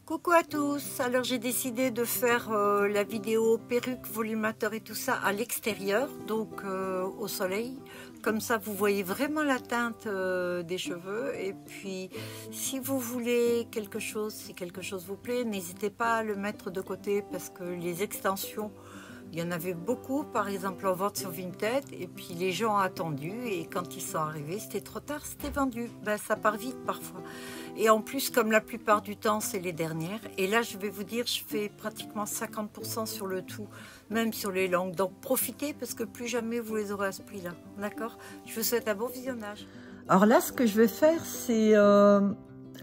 Coucou à tous, alors j'ai décidé de faire la vidéo perruque, volumateur et tout ça à l'extérieur, donc au soleil, comme ça vous voyez vraiment la teinte des cheveux. Et puis si vous voulez quelque chose, si quelque chose vous plaît, n'hésitez pas à le mettre de côté parce que les extensions, il y en avait beaucoup, par exemple en vente sur Vinted, et puis les gens ont attendu, et quand ils sont arrivés, c'était trop tard, c'était vendu. Ben, ça part vite parfois. Et en plus, comme la plupart du temps, c'est les dernières. Et là, je vais vous dire, je fais pratiquement 50% sur le tout, même sur les langues. Donc profitez, parce que plus jamais vous les aurez à ce prix-là. D'accord? Je vous souhaite un bon visionnage. Alors là, ce que je vais faire, c'est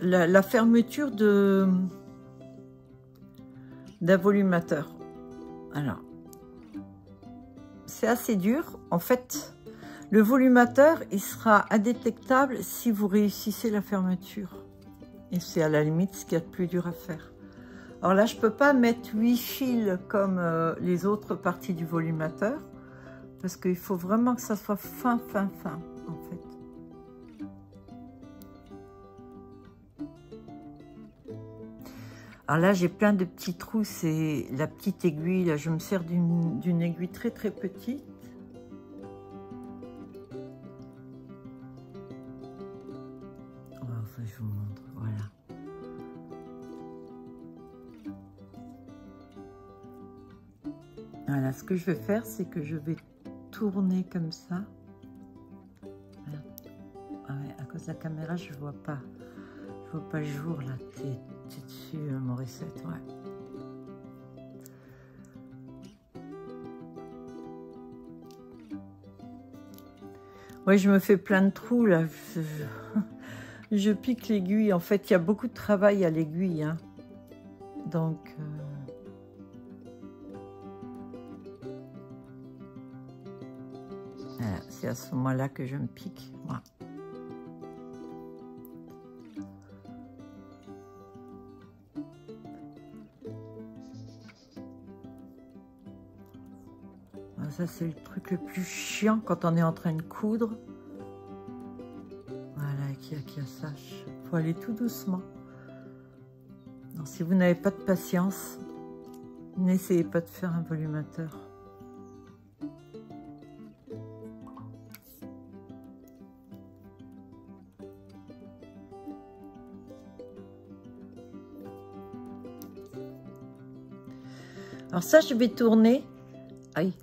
la fermeture d'un volumateur. Alors, c'est assez dur. En fait, le volumateur, il sera indétectable si vous réussissez la fermeture. Et c'est à la limite ce qu'il y a de plus dur à faire. Alors là, je ne peux pas mettre 8 fils comme les autres parties du volumateur, parce qu'il faut vraiment que ça soit fin, en fait. Alors là, j'ai plein de petits trous, c'est la petite aiguille. Là, je me sers d'une aiguille très petite. Enfin, je vous montre, voilà. Voilà, ce que je vais faire, c'est que je vais tourner comme ça. Voilà. Ah ouais, à cause de la caméra, je vois pas le jour là. T'es dessus, Morissette, ouais. Ouais, je me fais plein de trous là. Je pique l'aiguille. En fait, il y a beaucoup de travail à l'aiguille, hein. Donc, voilà, c'est à ce moment-là que je me pique, moi. Ça, c'est le truc le plus chiant quand on est en train de coudre. Voilà, qui a ça. Il faut aller tout doucement. Donc, si vous n'avez pas de patience, n'essayez pas de faire un volumateur. Alors ça, je vais tourner. Aïe.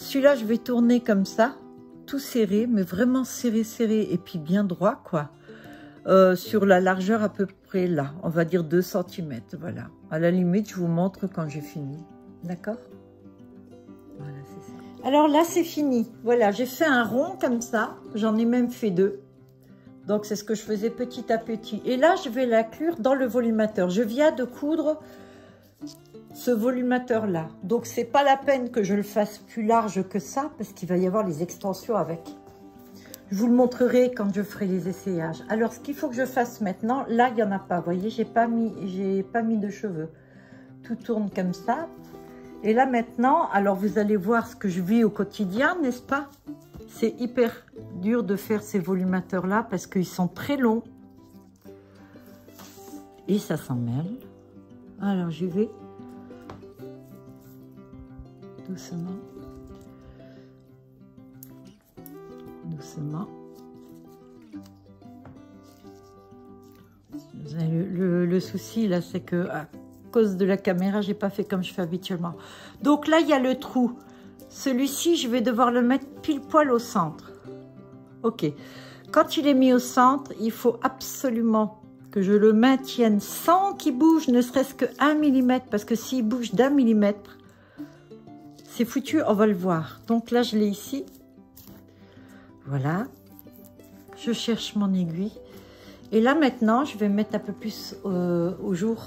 Celui-là, je vais tourner comme ça, tout serré, mais vraiment serré, et puis bien droit, quoi. Sur la largeur à peu près là, on va dire 2 cm, voilà. À la limite, je vous montre quand j'ai fini, d'accord? Voilà, c'est ça. Alors là, c'est fini. Voilà, j'ai fait un rond comme ça, j'en ai même fait 2. Donc, c'est ce que je faisais petit à petit. Et là, je vais l'inclure dans le volumateur. Je viens de coudre ce volumateur là, donc c'est pas la peine que je le fasse plus large que ça parce qu'il va y avoir les extensions avec. Je vous le montrerai quand je ferai les essayages. Alors ce qu'il faut que je fasse maintenant, là il n'y en a pas, vous voyez, j'ai pas mis de cheveux, tout tourne comme ça. Et là maintenant, alors vous allez voir ce que je vis au quotidien, n'est-ce pas? C'est hyper dur de faire ces volumateurs là parce qu'ils sont très longs et ça s'en mêle. Alors j'y vais doucement, doucement. Le souci là, c'est que à cause de la caméra, j'ai pas fait comme je fais habituellement. Donc là, il y a le trou. Celui-ci, je vais devoir le mettre pile poil au centre. Ok. Quand il est mis au centre, il faut absolument que je le maintienne sans qu'il bouge, ne serait-ce que 1 mm, parce que s'il bouge d'1 millimètre, c'est foutu, on va le voir. Donc là, je l'ai ici. Voilà. Je cherche mon aiguille. Et là, maintenant, je vais mettre un peu plus au jour.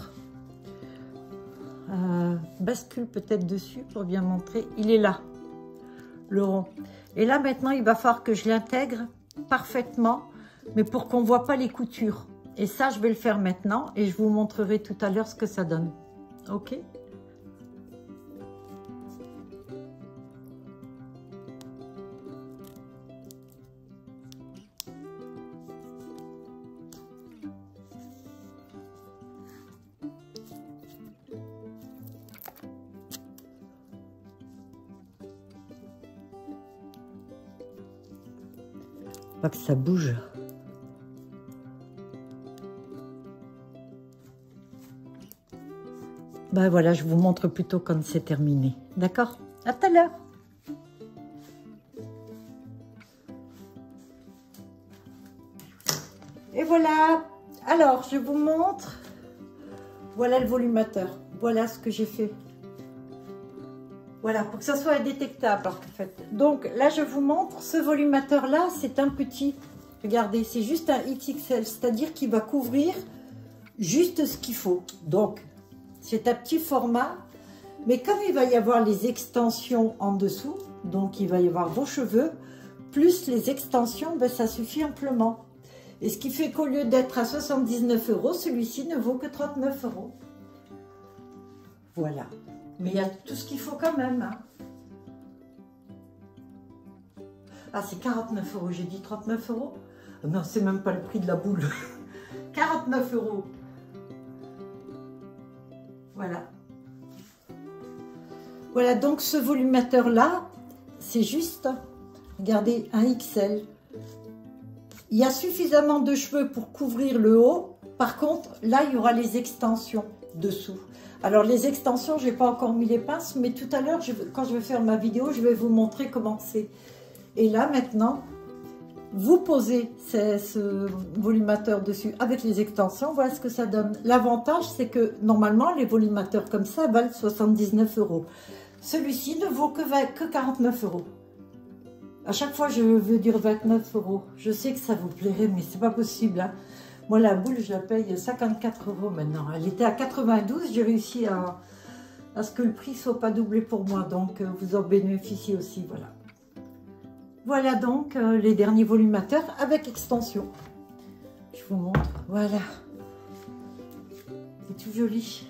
Bascule peut-être dessus pour bien montrer. Il est là, le rond. Et là, maintenant, il va falloir que je l'intègre parfaitement, mais pour qu'on ne voit pas les coutures. Et ça, je vais le faire maintenant et je vous montrerai tout à l'heure ce que ça donne. Ok ? Pas que ça bouge. Ben voilà, je vous montre plutôt quand c'est terminé. D'accord? À tout à l'heure. Et voilà. Alors, je vous montre. Voilà le volumateur. Voilà ce que j'ai fait. Voilà, pour que ça soit indétectable en fait. Donc là, je vous montre, ce volumateur-là, c'est un petit, regardez, c'est juste un XXL, c'est-à-dire qu'il va couvrir juste ce qu'il faut. Donc, c'est un petit format, mais comme il va y avoir les extensions en dessous, donc il va y avoir vos cheveux, plus les extensions, ben, ça suffit amplement. Et ce qui fait qu'au lieu d'être à 79 €, celui-ci ne vaut que 39 €. Voilà. Mais il y a tout ce qu'il faut quand même. Hein. Ah, c'est 49 €. J'ai dit 39 €. Non, c'est même pas le prix de la boule. 49 €. Voilà. Voilà, donc ce volumateur-là, c'est juste, regardez, un XL. Il y a suffisamment de cheveux pour couvrir le haut. Par contre, là, il y aura les extensions dessous. Alors, les extensions, je n'ai pas encore mis les pinces, mais tout à l'heure, quand je vais faire ma vidéo, je vais vous montrer comment c'est. Et là, maintenant, vous posez ce volumateur dessus avec les extensions, voilà ce que ça donne. L'avantage, c'est que normalement, les volumateurs comme ça valent 79 €. Celui-ci ne vaut que 49 €. À chaque fois, je veux dire 29 €. Je sais que ça vous plairait, mais c'est pas possible. Hein. Moi, la boule, je la paye 54 € maintenant. Elle était à 92. J'ai réussi à ce que le prix soit pas doublé pour moi. Donc, vous en bénéficiez aussi. Voilà. Voilà donc les derniers volumateurs avec extension. Je vous montre. Voilà. C'est tout joli.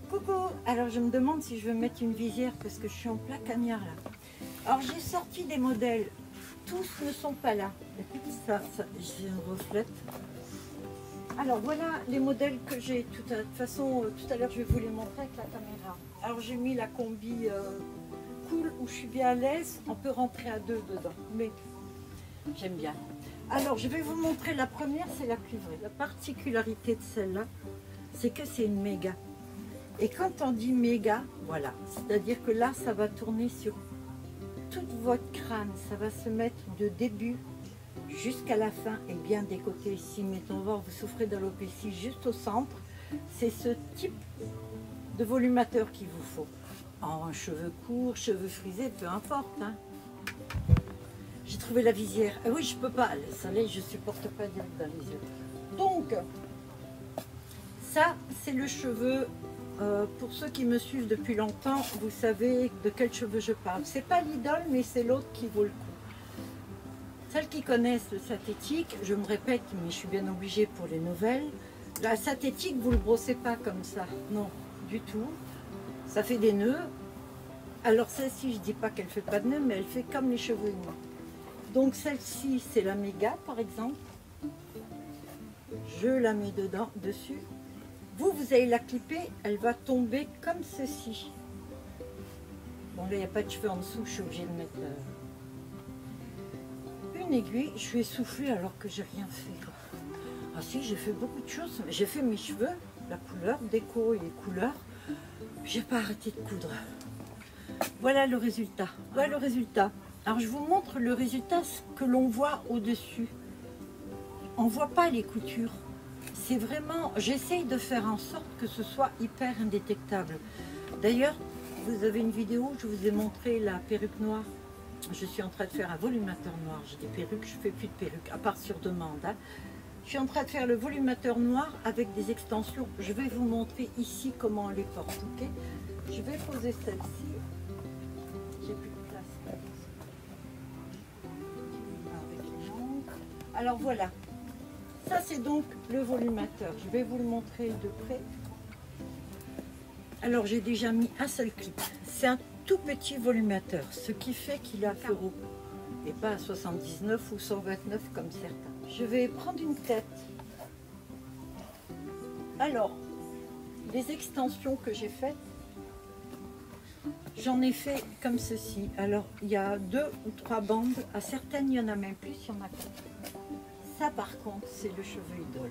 Coucou. Alors, je me demande si je veux mettre une visière parce que je suis en plein cagnard là. Alors, j'ai sorti des modèles. Tous ne sont pas là. Ça j'ai un reflet. Alors, voilà les modèles que j'ai. De toute façon, tout à l'heure, je vais vous les montrer avec la caméra. Alors, j'ai mis la combi cool où je suis bien à l'aise. On peut rentrer à deux dedans, mais j'aime bien. Alors, je vais vous montrer la première, c'est la cuivrée. La particularité de celle-là, c'est que c'est une méga. Et quand on dit méga, voilà, c'est-à-dire que là, ça va tourner sur toute votre crâne, ça va se mettre de début jusqu'à la fin et bien des côtés ici. Mettons voir, vous souffrez d'alopécie juste au centre. C'est ce type de volumateur qu'il vous faut. En cheveux courts, cheveux frisés, peu importe. Hein. J'ai trouvé la visière. Ah oui, je peux pas. Le soleil, je supporte pas direct dans les yeux. Donc, ça, c'est le cheveu. Pour ceux qui me suivent depuis longtemps, vous savez de quel cheveu je parle. C'est pas l'idole, mais c'est l'autre qui vaut le coup. Celles qui connaissent le synthétique, je me répète, mais je suis bien obligée pour les nouvelles. La synthétique, vous ne le brossez pas comme ça. Non, du tout. Ça fait des nœuds. Alors celle-ci, je ne dis pas qu'elle ne fait pas de nœuds, mais elle fait comme les cheveux humains. Donc celle-ci, c'est la méga, par exemple. Je la mets dedans, dessus. Vous allez la clipper, elle va tomber comme ceci. Bon, là, il n'y a pas de cheveux en dessous, je suis obligée de mettre une aiguille. Je vais souffler alors que j'ai rien fait. Ah si, j'ai fait beaucoup de choses. J'ai fait mes cheveux, la couleur, déco et les couleurs. J'ai pas arrêté de coudre. Voilà le résultat. Voilà le résultat. Alors, je vous montre le résultat, ce que l'on voit au-dessus. On ne voit pas les coutures. C'est vraiment, j'essaye de faire en sorte que ce soit hyper indétectable. D'ailleurs, vous avez une vidéo où je vous ai montré la perruque noire. Je suis en train de faire un volumateur noir. J'ai des perruques, je ne fais plus de perruques, à part sur demande. Hein. Je suis en train de faire le volumateur noir avec des extensions. Je vais vous montrer ici comment on les porte. Okay, je vais poser celle-ci. J'ai plus de place. Alors voilà. Ça, c'est donc le volumateur. Je vais vous le montrer de près. Alors, j'ai déjà mis un seul clip. C'est un tout petit volumateur, ce qui fait qu'il est à €. Et pas à 79 ou 129 comme certains. Je vais prendre une tête. Alors, les extensions que j'ai faites, j'en ai fait comme ceci. Alors, il y a 2 ou 3 bandes. À certaines, il y en a même plus, il y en a 4. Ça, par contre, c'est le cheveu idole.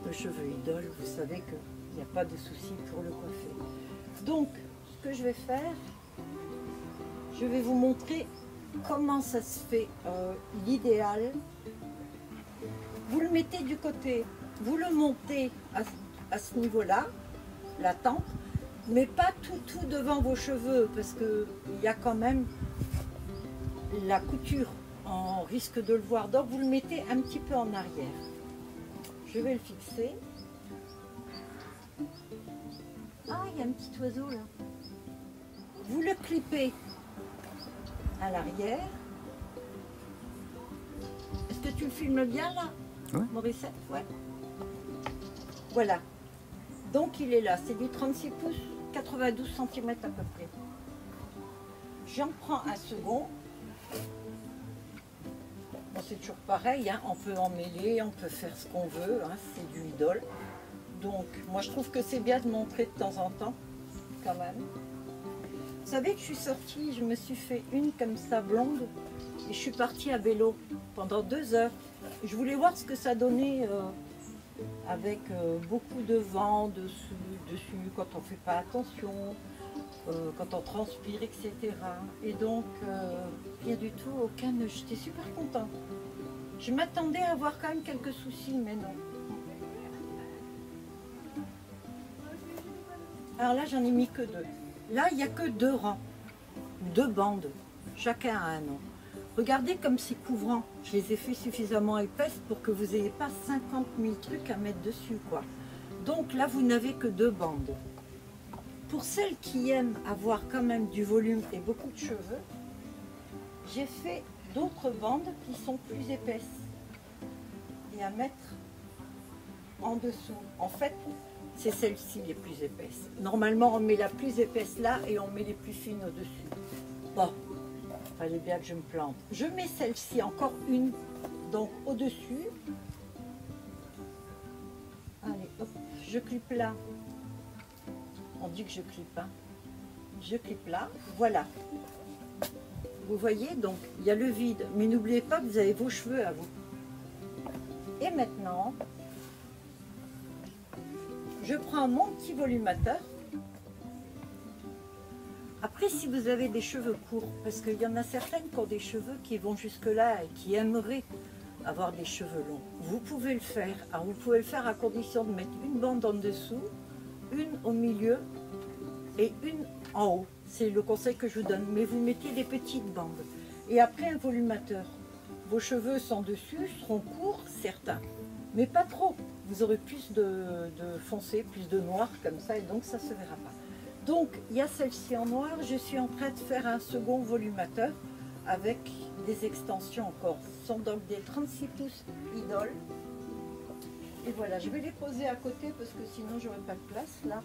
Le cheveu idole, vous savez qu'il n'y a pas de souci pour le coiffer. Donc, ce que je vais faire, je vais vous montrer comment ça se fait. L'idéal, vous le mettez du côté, vous le montez à ce niveau-là, la tempe, mais pas tout devant vos cheveux, parce qu'il y a quand même la couture, on risque de le voir. Donc vous le mettez un petit peu en arrière. Je vais le fixer. Ah, il y a un petit oiseau là. Vous le clippez à l'arrière. Est-ce que tu le filmes bien là, ouais. Morissette? Ouais. Voilà. Donc il est là, c'est du 36 pouces, 92 cm à peu près. J'en prends un second. Bon, c'est toujours pareil, hein. On peut en mêler, on peut faire ce qu'on veut, hein. C'est du idole. Donc moi je trouve que c'est bien de montrer de temps en temps, quand même. Vous savez que je suis sortie, je me suis fait une comme ça blonde et je suis partie à vélo pendant 2 heures. Je voulais voir ce que ça donnait avec beaucoup de vent dessus quand on ne fait pas attention, quand on transpire, etc. Et donc, rien du tout, aucun nœud. J'étais super contente. Je m'attendais à avoir quand même quelques soucis, mais non. Alors là, j'en ai mis que 2. Là, il n'y a que 2 rangs, 2 bandes, chacun a un nom. Regardez comme c'est couvrant. Je les ai fait suffisamment épaisses pour que vous n'ayez pas 50 000 trucs à mettre dessus, quoi. Donc là, vous n'avez que 2 bandes. Pour celles qui aiment avoir quand même du volume et beaucoup de cheveux, j'ai fait d'autres bandes qui sont plus épaisses et à mettre en dessous. En fait, c'est celle-ci les plus épaisses. Normalement, on met la plus épaisse là et on met les plus fines au-dessus. Bon, fallait bien que je me plante. Je mets celle-ci, encore une, donc au-dessus. Allez, hop, je clipe là. On dit que je clipe, hein. Je clipe là, voilà. Vous voyez, donc, il y a le vide. Mais n'oubliez pas que vous avez vos cheveux à vous. Et maintenant, je prends mon petit volumateur. Après, si vous avez des cheveux courts, parce qu'il y en a certaines qui ont des cheveux qui vont jusque-là et qui aimeraient avoir des cheveux longs, vous pouvez le faire. Alors, vous pouvez le faire à condition de mettre une bande en dessous, une au milieu et une en haut. C'est le conseil que je vous donne. Mais vous mettez des petites bandes. Et après, un volumateur. Vos cheveux sont dessus, seront courts, certains, mais pas trop. Vous aurez plus de foncé, plus de noir comme ça, et donc ça ne se verra pas. Donc, il y a celle-ci en noir. Je suis en train de faire un second volumateur avec des extensions encore. Ce sont donc des 36 pouces idole. Et voilà, je vais les poser à côté parce que sinon, j'aurai pas de place là.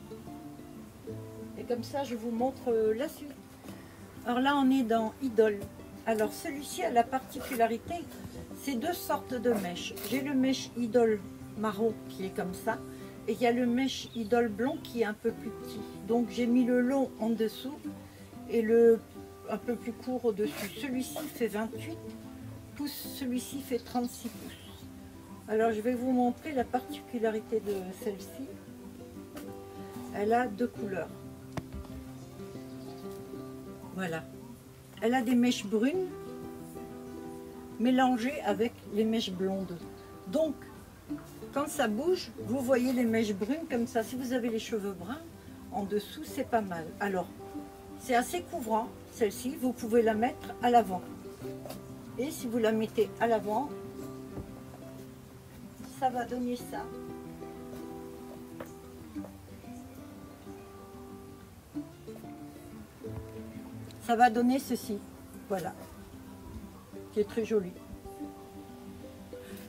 Et comme ça, je vous montre la suite. Alors là, on est dans idole. Alors, celui-ci a la particularité, c'est 2 sortes de mèches. J'ai le mèche idole marron qui est comme ça. Et il y a le mèche idole blond qui est un peu plus petit. Donc j'ai mis le long en dessous et le un peu plus court au-dessus. Celui-ci fait 28 pouces, celui-ci fait 36 pouces. Alors je vais vous montrer la particularité de celle-ci. Elle a 2 couleurs. Voilà. Elle a des mèches brunes mélangées avec les mèches blondes. Donc, quand ça bouge, vous voyez les mèches brunes comme ça. Si vous avez les cheveux bruns, en dessous, c'est pas mal. Alors, c'est assez couvrant, celle-ci. Vous pouvez la mettre à l'avant. Et si vous la mettez à l'avant, ça va donner ça. Ça va donner ceci. Voilà. Qui est très joli.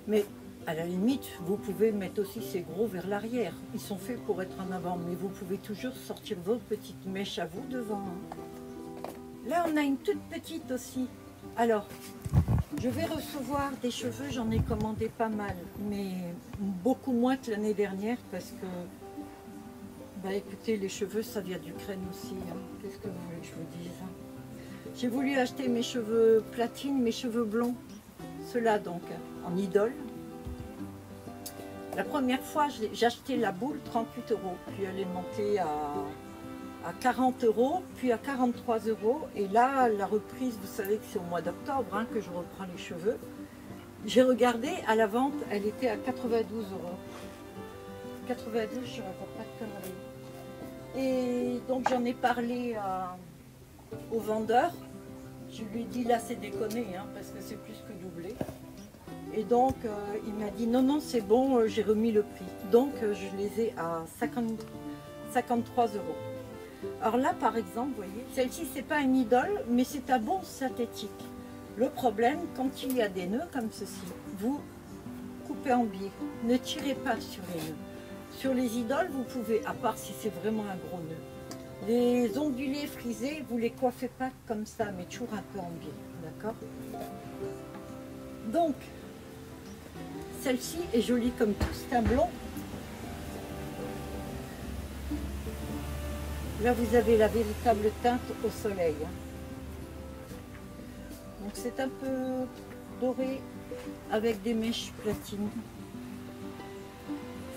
Mais à la limite, vous pouvez mettre aussi ces gros vers l'arrière. Ils sont faits pour être en avant, mais vous pouvez toujours sortir vos petites mèches à vous devant. Là, on a une toute petite aussi. Alors, je vais recevoir des cheveux, j'en ai commandé pas mal, mais beaucoup moins que l'année dernière parce que Bah écoutez, les cheveux, ça vient d'Ukraine aussi. Hein. Qu'est-ce que vous voulez que je vous dise? J'ai voulu acheter mes cheveux platine, mes cheveux blonds. Ceux-là donc, en idole. La première fois, j'ai acheté la boule 38 €. Puis elle est montée à 40 €, puis à 43 €. Et là, la reprise, vous savez que c'est au mois d'octobre hein, que je reprends les cheveux. J'ai regardé, à la vente, elle était à 92 €. 92, je ne raconte pas de conneries. Et donc j'en ai parlé au vendeur. Je lui ai dit là c'est déconné hein, parce que c'est plus que doublé. Et donc il m'a dit non non c'est bon, j'ai remis le prix. Donc je les ai à 53 €. Alors là par exemple, vous voyez, celle-ci c'est pas une idole mais c'est un bon synthétique. Le problème quand il y a des nœuds comme ceci, vous coupez en biais. Ne tirez pas sur les nœuds. Sur les idoles, vous pouvez, à part si c'est vraiment un gros nœud, les ondulés frisés, vous les coiffez pas comme ça, mais toujours un peu en biais, d'accord? Donc, celle-ci est jolie comme tout, c'est un blond. Là, vous avez la véritable teinte au soleil. Donc, c'est un peu doré avec des mèches platine.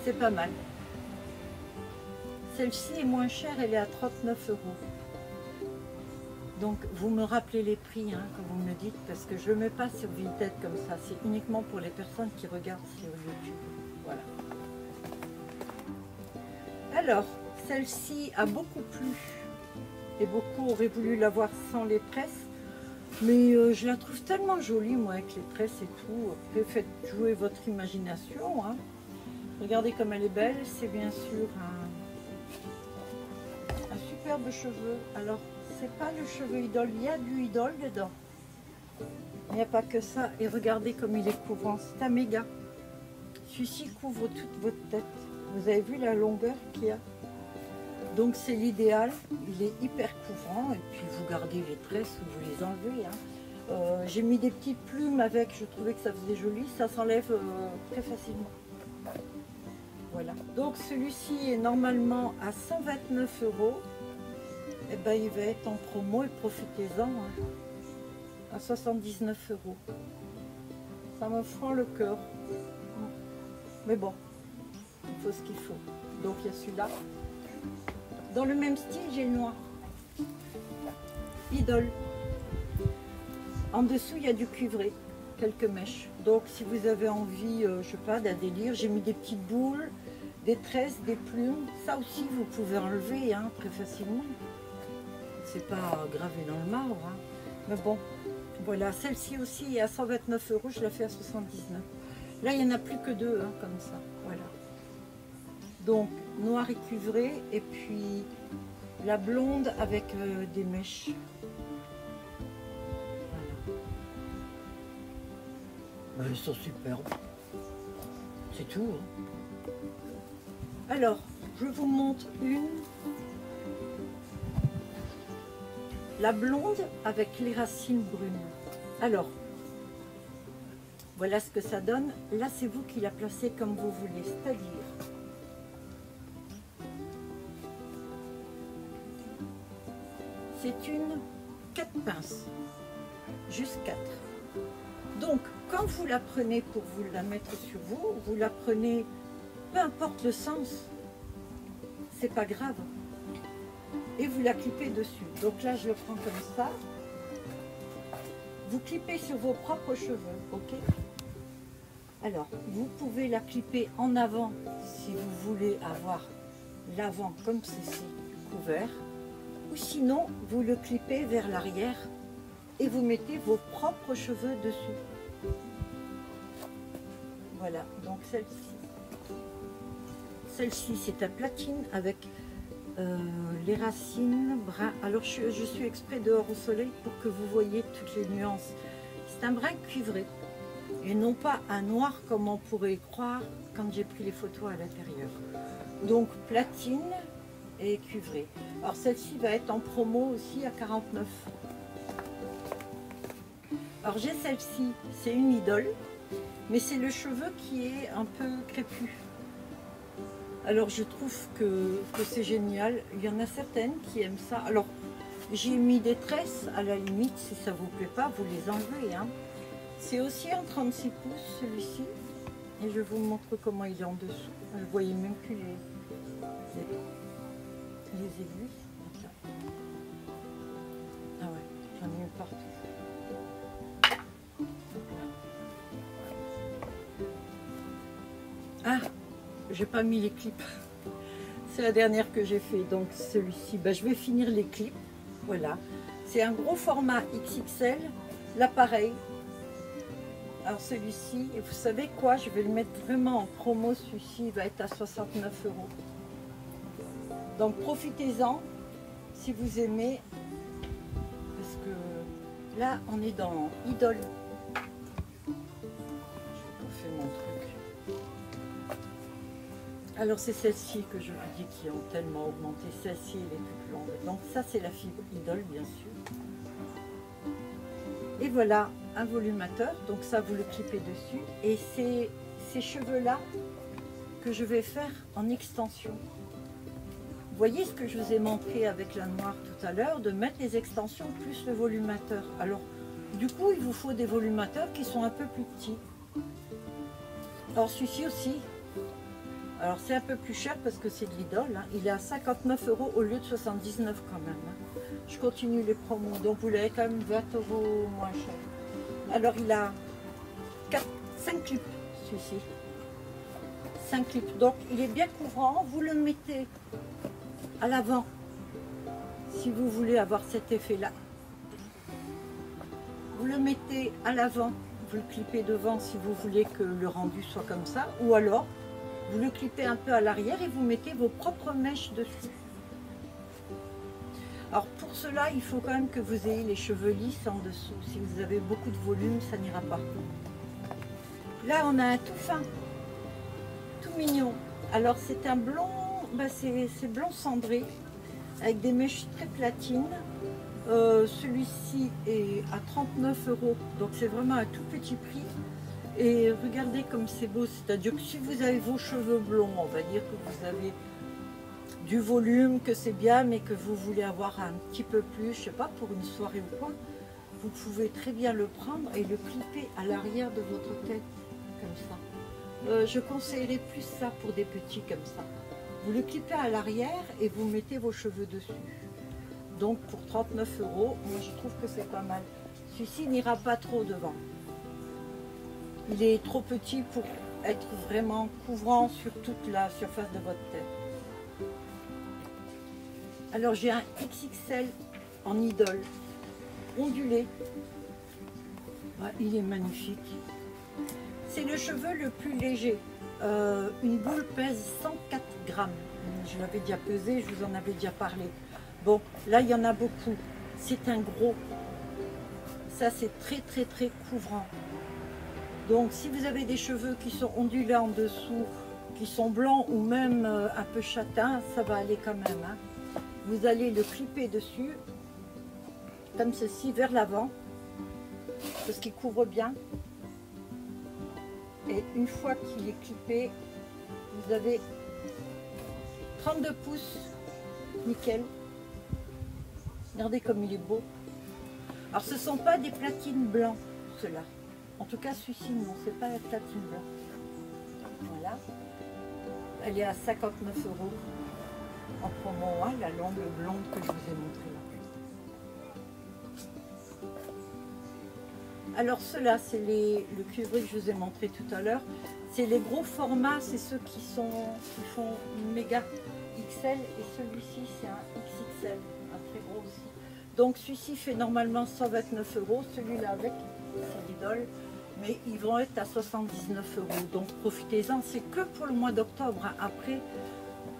C'est pas mal. Celle-ci est moins chère, elle est à 39 €. Donc vous me rappelez les prix hein, quand vous me le dites, parce que je ne le mets pas sur Vinted comme ça, c'est uniquement pour les personnes qui regardent sur YouTube. Voilà. Alors, celle-ci a beaucoup plu, et beaucoup auraient voulu l'avoir sans les tresses, mais je la trouve tellement jolie moi avec les tresses et tout. Après, faites jouer votre imagination. Hein. Regardez comme elle est belle, c'est bien sûr un superbe cheveu. Alors, c'est pas le cheveu idole, il y a du idole dedans. Il n'y a pas que ça. Et regardez comme il est couvrant, c'est un méga. Celui-ci couvre toute votre tête. Vous avez vu la longueur qu'il y a? Donc c'est l'idéal, il est hyper couvrant. Et puis vous gardez les tresses ou vous les enlevez. Hein. J'ai mis des petites plumes avec, je trouvais que ça faisait joli. Ça s'enlève très facilement. Voilà. Donc celui-ci est normalement à 129 €. Et ben il va être en promo et profitez-en hein, à 79 €. Ça me fend le cœur. Mais bon, il faut ce qu'il faut. Donc il y a celui-là. Dans le même style, j'ai le noir. Idole. En dessous, il y a du cuivré, quelques mèches. Donc si vous avez envie, je sais pas, d'un délire, j'ai mis des petites boules, des tresses, des plumes. Ça aussi, vous pouvez enlever hein, très facilement. C'est pas gravé dans le marbre. Hein. Mais bon, voilà. Celle-ci aussi est à 129 €, je la fais à 79. Là, il n'y en a plus que deux, hein, comme ça. Voilà. Donc, noir et cuivré, et puis la blonde avec des mèches. Voilà. Elles sont superbes. C'est tout. Hein. Alors, je vous montre une. La blonde avec les racines brunes. Alors, voilà ce que ça donne. Là, c'est vous qui la placez comme vous voulez. C'est-à-dire, c'est une 4 pinces. Juste 4. Donc, quand vous la prenez pour vous la mettre sur vous, vous la prenez, peu importe le sens, c'est pas grave. Et vous la clipez dessus. Donc là, je le prends comme ça. Vous clipez sur vos propres cheveux, ok? Alors, vous pouvez la clipper en avant si vous voulez avoir l'avant comme ceci, couvert. Ou sinon, vous le clipez vers l'arrière et vous mettez vos propres cheveux dessus. Voilà, donc celle-ci. Celle-ci, c'est un platine avec les racines brun. Alors je suis exprès dehors au soleil pour que vous voyez toutes les nuances. C'est un brun cuivré et non pas un noir comme on pourrait croire quand j'ai pris les photos à l'intérieur. Donc platine et cuivré. Alors celle-ci va être en promo aussi à 49. Alors j'ai celle-ci, c'est une idole, mais c'est le cheveu qui est un peu crépus. Alors je trouve que c'est génial. Il y en a certaines qui aiment ça. Alors j'ai mis des tresses, à la limite, si ça vous plaît pas, vous les enlevez. Hein. C'est aussi en 36 pouces celui-ci. Et je vous montre comment il est en dessous. Vous voyez même plus les aiguilles. Ah ouais, j'en ai eu partout. Ah, j'ai pas mis les clips. C'est la dernière que j'ai fait. Donc celui-ci, bah, je vais finir les clips. Voilà. C'est un gros format XXL. L'appareil. Alors celui-ci, et vous savez quoi, je vais le mettre vraiment en promo, celui-ci va être à 69 €. Donc profitez-en si vous aimez, parce que là on est dans Idol. Je vous fais mon truc. Alors c'est celle-ci que je vous dis qui ont tellement augmenté, celle-ci elle est plus longue. Donc ça c'est la fibre Idol bien sûr. Et voilà un volumateur, donc ça vous le clipez dessus. Et c'est ces cheveux-là que je vais faire en extension. Vous voyez ce que je vous ai montré avec la noire tout à l'heure, de mettre les extensions plus le volumateur. Alors du coup il vous faut des volumateurs qui sont un peu plus petits. Alors celui-ci aussi, alors c'est un peu plus cher parce que c'est de l'Idol, hein. Il est à 59 € au lieu de 79 quand même. Hein. Je continue les promos, donc vous l'avez quand même 20 € moins cher. Alors il a 5 clips celui-ci. 5 clips, donc il est bien couvrant. Vous le mettez à l'avant si vous voulez avoir cet effet là. Vous le mettez à l'avant, vous le clipez devant si vous voulez que le rendu soit comme ça, ou alors vous le clipez un peu à l'arrière et vous mettez vos propres mèches dessus. Alors pour cela, il faut quand même que vous ayez les cheveux lisses en dessous. Si vous avez beaucoup de volume, ça n'ira pas. Là, on a un tout fin, tout mignon. Alors c'est un blond, bah c'est blond cendré, avec des mèches très platines. Celui-ci est à 39 €, donc c'est vraiment un tout petit prix. Et regardez comme c'est beau, c'est-à-dire que si vous avez vos cheveux blonds, on va dire que vous avez du volume, que c'est bien, mais que vous voulez avoir un petit peu plus, je sais pas, pour une soirée ou quoi, vous pouvez très bien le prendre et le clipper à l'arrière de votre tête, comme ça. Je conseillerais plus ça pour des petits comme ça. Vous le clippez à l'arrière et vous mettez vos cheveux dessus. Donc pour 39 €, moi je trouve que c'est pas mal. Celui-ci n'ira pas trop devant. Il est trop petit pour être vraiment couvrant sur toute la surface de votre tête. Alors j'ai un XXL en Idol, ondulé. Ah, il est magnifique. C'est le cheveu le plus léger. Une boule pèse 104 grammes. Je l'avais déjà pesé, je vous en avais déjà parlé. Bon, là il y en a beaucoup. C'est un gros. Ça c'est très très très couvrant. Donc si vous avez des cheveux qui sont ondulés en dessous, qui sont blancs ou même un peu châtains, ça va aller quand même. Hein. Vous allez le clipper dessus, comme ceci, vers l'avant, parce qu'il couvre bien. Et une fois qu'il est clippé, vous avez 32 pouces, nickel. Regardez comme il est beau. Alors ce ne sont pas des platines blancs, ceux-là. En tout cas, celui-ci, non, c'est pas la platine blanc. Voilà. Elle est à 59 € en promo, hein, la longue blonde que je vous ai montrée là. Alors ceux-là, c'est le cuivré que je vous ai montré tout à l'heure. C'est les gros formats, c'est ceux qui font méga XL, et celui-ci c'est un XXL, un très gros aussi. Donc celui-ci fait normalement 129 €, celui-là avec, c'est l'Idol, mais ils vont être à 79 €. Donc profitez-en, c'est que pour le mois d'octobre. Hein. Après,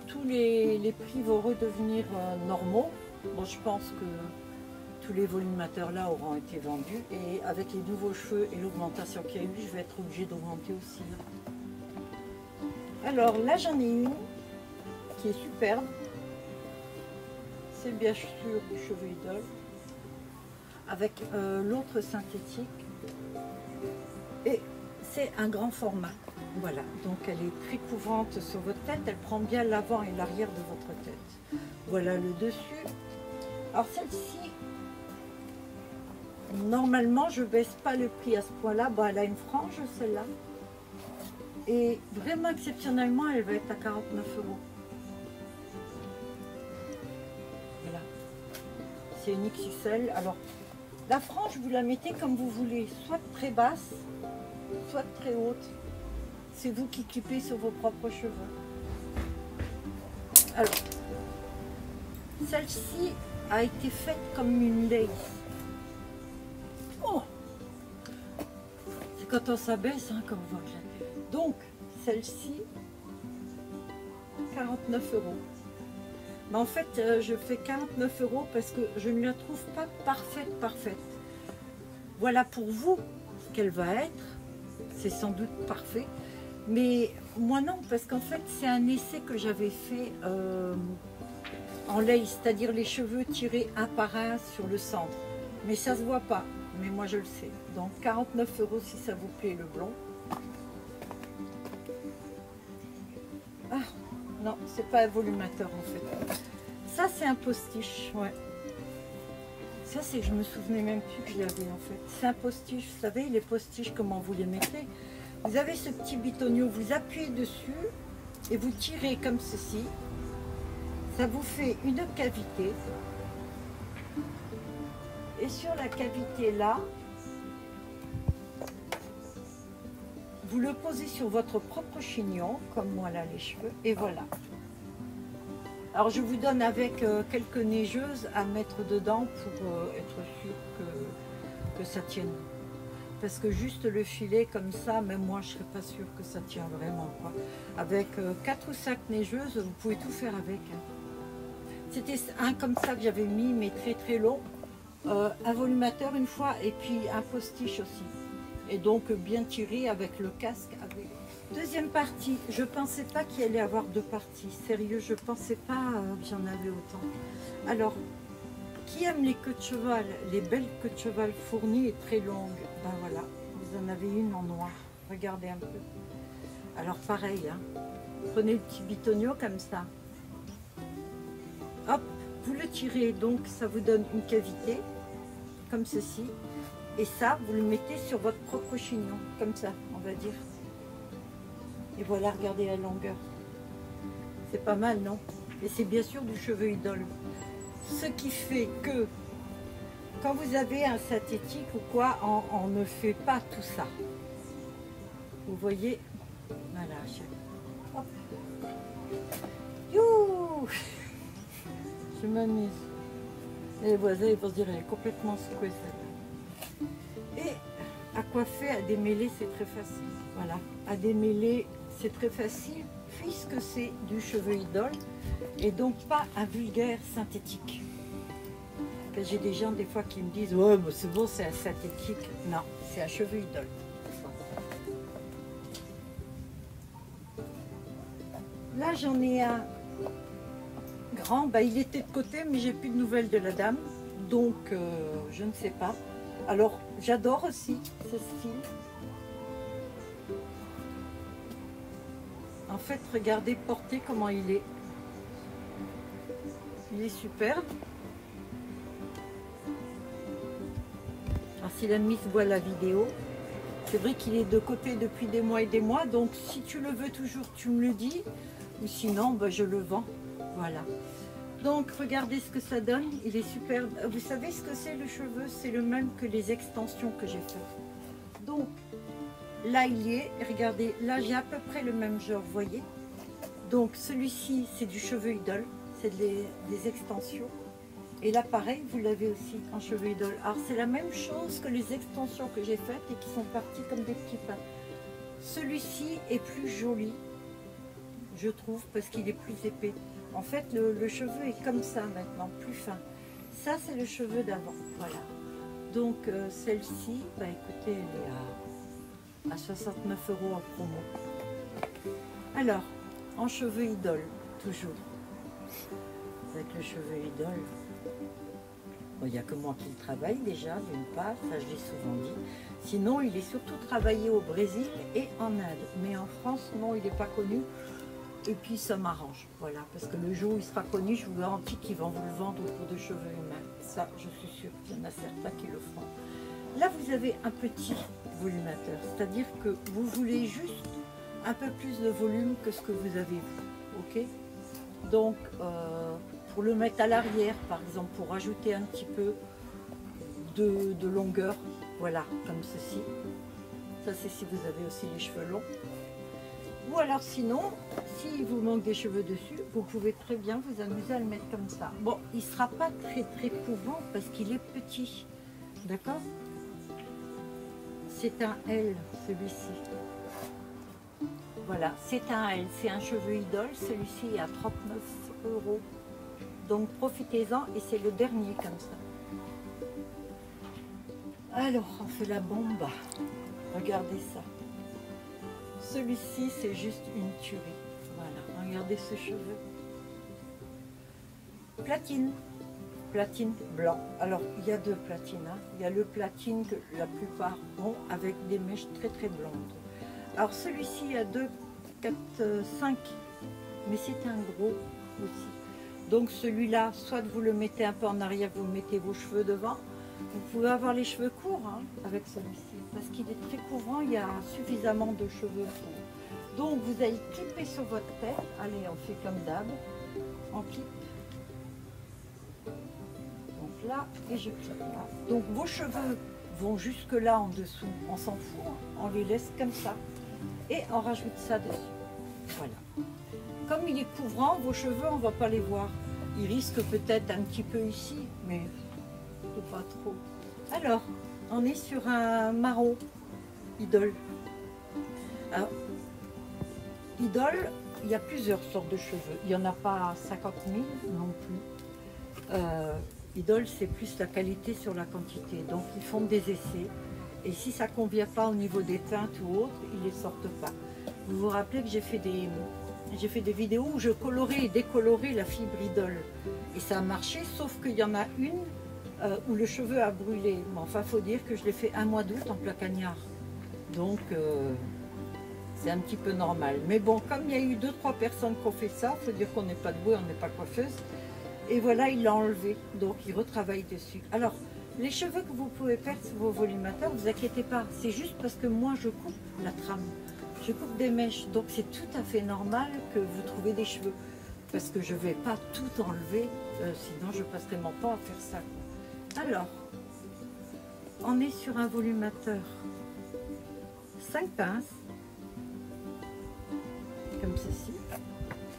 tous les prix vont redevenir normaux. Bon, je pense que tous les volumateurs là auront été vendus, et avec les nouveaux cheveux et l'augmentation qu'il y a eu, je vais être obligée d'augmenter aussi. Alors là, j'en ai une qui est superbe. C'est bien sûr du cheveu Idol, avec l'autre synthétique, et c'est un grand format. Voilà, donc elle est très couvrante sur votre tête, elle prend bien l'avant et l'arrière de votre tête. Voilà le dessus. Alors celle-ci, normalement je baisse pas le prix à ce point-là, bah, elle a une frange celle-là. Et vraiment exceptionnellement, elle va être à 49 €. Voilà, c'est une XXL. Alors la frange, vous la mettez comme vous voulez, soit très basse, soit très haute. C'est vous qui clipez sur vos propres cheveux. Alors, celle-ci a été faite comme une lace. Oh, c'est quand on s'abaisse hein, qu'on voit. Donc, celle-ci, 49 €. Mais en fait, je fais 49 € parce que je ne la trouve pas parfaite. Voilà pour vous ce qu'elle va être. C'est sans doute parfait. Mais moi non, parce qu'en fait, c'est un essai que j'avais fait en lace, c'est-à-dire les cheveux tirés un par un sur le centre. Mais ça se voit pas, mais moi je le sais. Donc 49 € si ça vous plaît le blond. Ah non, c'est pas un volumateur en fait. Ça c'est un postiche, ouais. Ça c'est que je me souvenais même plus que je l'avais en fait. C'est un postiche, vous savez les postiches comment vous les mettez. Vous avez ce petit bitonio, vous appuyez dessus et vous tirez comme ceci. Ça vous fait une cavité. Et sur la cavité là, vous le posez sur votre propre chignon, comme moi là les cheveux, et voilà. Alors je vous donne avec quelques neigeuses à mettre dedans pour être sûr que ça tienne. Parce que juste le filet comme ça, même moi je ne serais pas sûre que ça tient vraiment quoi. Avec 4 ou 5 neigeuses, vous pouvez tout faire avec. C'était un comme ça que j'avais mis, mais très long. Un volumateur une fois et puis un postiche aussi. Et donc bien tiré avec le casque. Deuxième partie, je pensais pas qu'il allait y avoir 2 parties. Sérieux, je pensais pas que j'en avais autant. Alors, qui aime les queues de cheval, les belles queues de cheval fournies et très longues? Ben voilà, vous en avez une en noir. Regardez un peu. Alors pareil, hein, prenez le petit bitonio comme ça. Hop, vous le tirez, donc ça vous donne une cavité, comme ceci. Et ça, vous le mettez sur votre propre chignon, comme ça, on va dire. Et voilà, regardez la longueur. C'est pas mal, non? Et c'est bien sûr du cheveu idole. Ce qui fait que quand vous avez un synthétique ou quoi, on ne fait pas tout ça. Vous voyez? Voilà. Hop. You. Je m'amuse. Et les voisins ils vont se dire elle est complètement secouée celle-là. Et à coiffer, à démêler, c'est très facile. Voilà. À démêler, c'est très facile puisque c'est du cheveu idole et donc pas un vulgaire synthétique. J'ai des gens des fois qui me disent ouais bah c'est bon c'est un synthétique. Non, c'est un cheveu idole. Là j'en ai un grand, bah, il était de côté mais j'ai plus de nouvelles de la dame. Donc je ne sais pas. Alors j'adore aussi ce style. En fait regardez porter comment il est. Il est superbe. Alors si la Miss voit la vidéo, c'est vrai qu'il est de côté depuis des mois et des mois, donc si tu le veux toujours, tu me le dis, ou sinon bah, je le vends. Voilà. Donc regardez ce que ça donne, il est superbe. Vous savez ce que c'est le cheveu? C'est le même que les extensions que j'ai faites. Donc là il y est, regardez, là j'ai à peu près le même genre, vous voyez. Donc celui-ci c'est du cheveu idole, c'est des extensions. Et là, pareil, vous l'avez aussi en cheveux idole. Alors, c'est la même chose que les extensions que j'ai faites et qui sont parties comme des petits pains. Celui-ci est plus joli, je trouve, parce qu'il est plus épais. En fait, le cheveu est comme ça maintenant, plus fin. Ça, c'est le cheveu d'avant, voilà. Donc, celle-ci, bah écoutez, elle est à 69 € en promo. Alors, en cheveux idole, toujours. Avec le cheveu idole. Bon, il n'y a que moi qui le travaille déjà, d'une part, ça je l'ai souvent dit. Sinon, il est surtout travaillé au Brésil et en Inde. Mais en France, non, il n'est pas connu. Et puis ça m'arrange, voilà, parce que le jour où il sera connu, je vous garantis qu'ils vont vous le vendre pour de cheveux humains. Ça, je suis sûre qu'il y en a certains qui le feront. Là, vous avez un petit volumateur, c'est-à-dire que vous voulez juste un peu plus de volume que ce que vous avez vous, ok? Donc, pour le mettre à l'arrière, par exemple, pour rajouter un petit peu de longueur, voilà, comme ceci. Ça, c'est si vous avez aussi les cheveux longs. Ou alors sinon, s'il vous manque des cheveux dessus, vous pouvez très bien vous amuser à le mettre comme ça. Bon, il ne sera pas très courant parce qu'il est petit, d'accord? C'est un L, celui-ci. Voilà, c'est un L, c'est un cheveu idole. Celui-ci est à 39 €. Donc profitez-en et c'est le dernier comme ça. Alors, on fait la bombe. Regardez ça. Celui-ci, c'est juste une tuerie. Voilà, regardez ce cheveu. Platine. Platine blanc. Alors, il y a deux platines. Hein. Il y a le platine que la plupart ont avec des mèches très blondes. Alors, celui-ci, il y a 2, 4, 5. Mais c'est un gros aussi. Donc, celui-là, soit vous le mettez un peu en arrière, vous mettez vos cheveux devant. Vous pouvez avoir les cheveux courts hein, avec celui-ci, parce qu'il est très couvrant, il y a suffisamment de cheveux courts. Donc vous allez clipper sur votre tête, allez on fait comme d'hab, on clip. Donc là, et je clip là. Donc vos cheveux vont jusque là en dessous, on s'en fout, on les laisse comme ça. Et on rajoute ça dessus, voilà. Comme il est couvrant, vos cheveux on ne va pas les voir. Ils risquent peut-être un petit peu ici, mais pas trop. Alors, on est sur un marron idole. Alors, idole, il y a plusieurs sortes de cheveux. Il n'y en a pas 50 000 non plus. Idole, c'est plus la qualité sur la quantité. Donc, ils font des essais. Et si ça ne convient pas au niveau des teintes ou autres, ils ne les sortent pas. Vous vous rappelez que j'ai fait des vidéos où je colorais et décolorais la fibre idole. Et ça a marché, sauf qu'il y en a une où le cheveu a brûlé. Mais enfin, il faut dire que je l'ai fait un mois d'août en plein cagnard. Donc, c'est un petit peu normal. Mais bon, comme il y a eu 2-3 personnes qui ont fait ça, il faut dire qu'on n'est pas debout, on n'est pas coiffeuse. Et voilà, il l'a enlevé. Donc, il retravaille dessus. Alors, les cheveux que vous pouvez perdre sur vos volumateurs, ne vous inquiétez pas. C'est juste parce que moi, je coupe la trame. Je coupe des mèches. Donc, c'est tout à fait normal que vous trouvez des cheveux. Parce que je ne vais pas tout enlever. Sinon, je passerai mon temps à faire ça. Alors, on est sur un volumateur 5 pinces, comme ceci.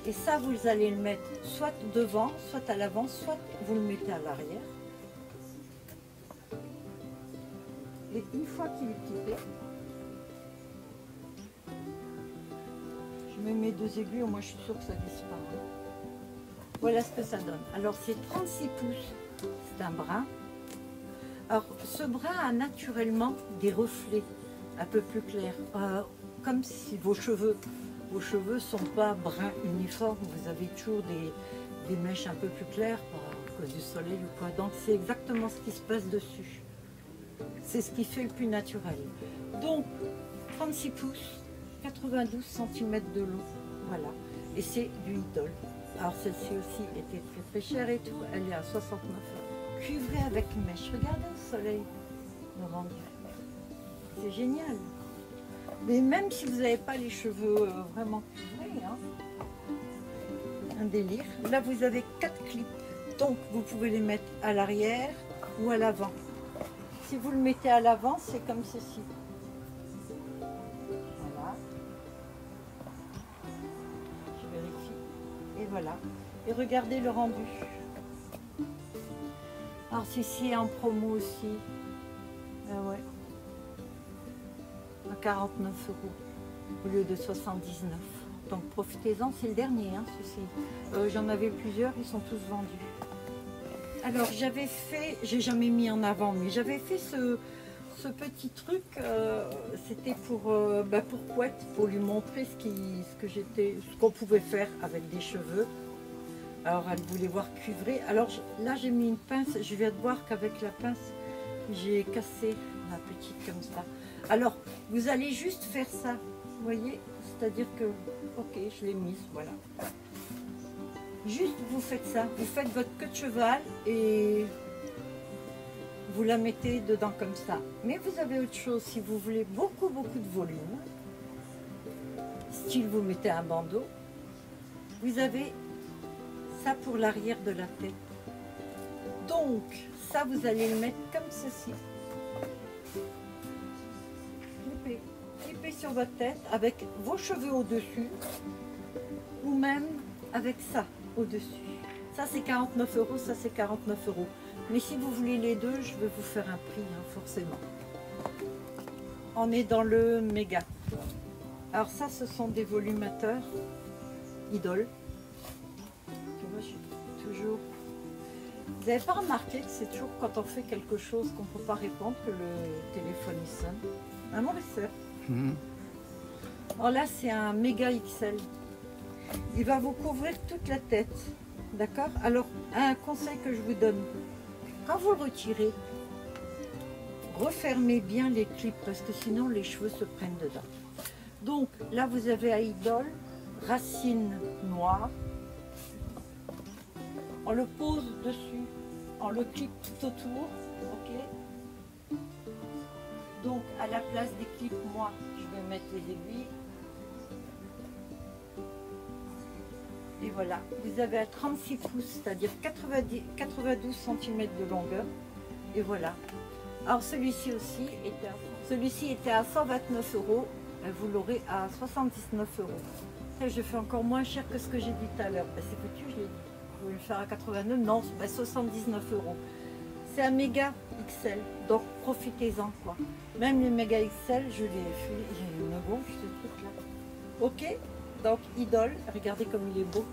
Et ça, vous allez le mettre soit devant, soit à l'avant, soit vous le mettez à l'arrière. Et une fois qu'il est clippé, je mets mes 2 aiguilles, moi je suis sûre que ça disparaît. Voilà ce que ça donne. Alors c'est 36 pouces, c'est un brin. Alors, ce brin a naturellement des reflets un peu plus clairs, comme si vos cheveux ne sont pas bruns uniformes, vous avez toujours des mèches un peu plus claires à cause du soleil ou quoi. Donc, c'est exactement ce qui se passe dessus. C'est ce qui fait le plus naturel. Donc, 36 pouces, 92 cm de long, voilà. Et c'est du idole. Alors, celle-ci aussi était très chère et tout, elle est à 69 €. Cuivré avec mèche. Regardez le soleil, le rendu. C'est génial. Mais même si vous n'avez pas les cheveux vraiment cuivrés, hein, un délire. Là, vous avez 4 clips. Donc, vous pouvez les mettre à l'arrière ou à l'avant. Si vous le mettez à l'avant, c'est comme ceci. Voilà. Je vérifie. Et voilà. Et regardez le rendu. Alors ceci est en promo aussi, ouais, à 49 € au lieu de 79. Donc profitez-en, c'est le dernier, hein, ceci. J'en avais plusieurs, ils sont tous vendus. Alors j'avais fait, j'ai jamais mis en avant, mais j'avais fait ce petit truc, c'était pour Couette, pour lui montrer ce qu'on pouvait faire avec des cheveux. Alors elle voulait voir cuivré. Alors là j'ai mis une pince, je viens de voir qu'avec la pince, j'ai cassé ma petite comme ça. Alors vous allez juste faire ça, vous voyez, c'est-à-dire que, ok, je l'ai mise, voilà. Juste vous faites ça, vous faites votre queue de cheval et vous la mettez dedans comme ça. Mais vous avez autre chose, si vous voulez beaucoup de volume, style vous mettez un bandeau, vous avez ça pour l'arrière de la tête. Donc ça vous allez le mettre comme ceci. Clipez sur votre tête avec vos cheveux au-dessus ou même avec ça au-dessus. Ça c'est 49 €, ça c'est 49 €. Mais si vous voulez les deux, je vais vous faire un prix, hein, forcément. On est dans le méga. Alors ça, ce sont des volumateurs Idol. Tu vois, je suis toujours... Vous n'avez pas remarqué que c'est toujours quand on fait quelque chose qu'on ne peut pas répondre que le téléphone il sonne. Un mauvais sœur. Alors là, c'est un méga XL. Il va vous couvrir toute la tête. D'accord? Alors, un conseil que je vous donne. Quand vous le retirez, refermez bien les clips parce que sinon les cheveux se prennent dedans. Donc là, vous avez à Idol, racine noire. On le pose dessus, on le clip tout autour. Ok. Donc à la place des clips, moi, je vais mettre les aiguilles. Et voilà, vous avez à 36 pouces, c'est-à-dire 92 cm de longueur. Et voilà. Alors celui-ci aussi était à 129 €. Vous l'aurez à 79 €. Ça, je fais encore moins cher que ce que j'ai dit tout à l'heure. Ben, c'est foutu, je l'ai dit. Vous voulez le faire à 89? Non, ben, 79 €. C'est un méga XL, donc profitez-en quoi. Même les méga XL, je l'ai fait. Il me gonfle ce truc-là. Ok. Donc Idol, regardez comme il est beau.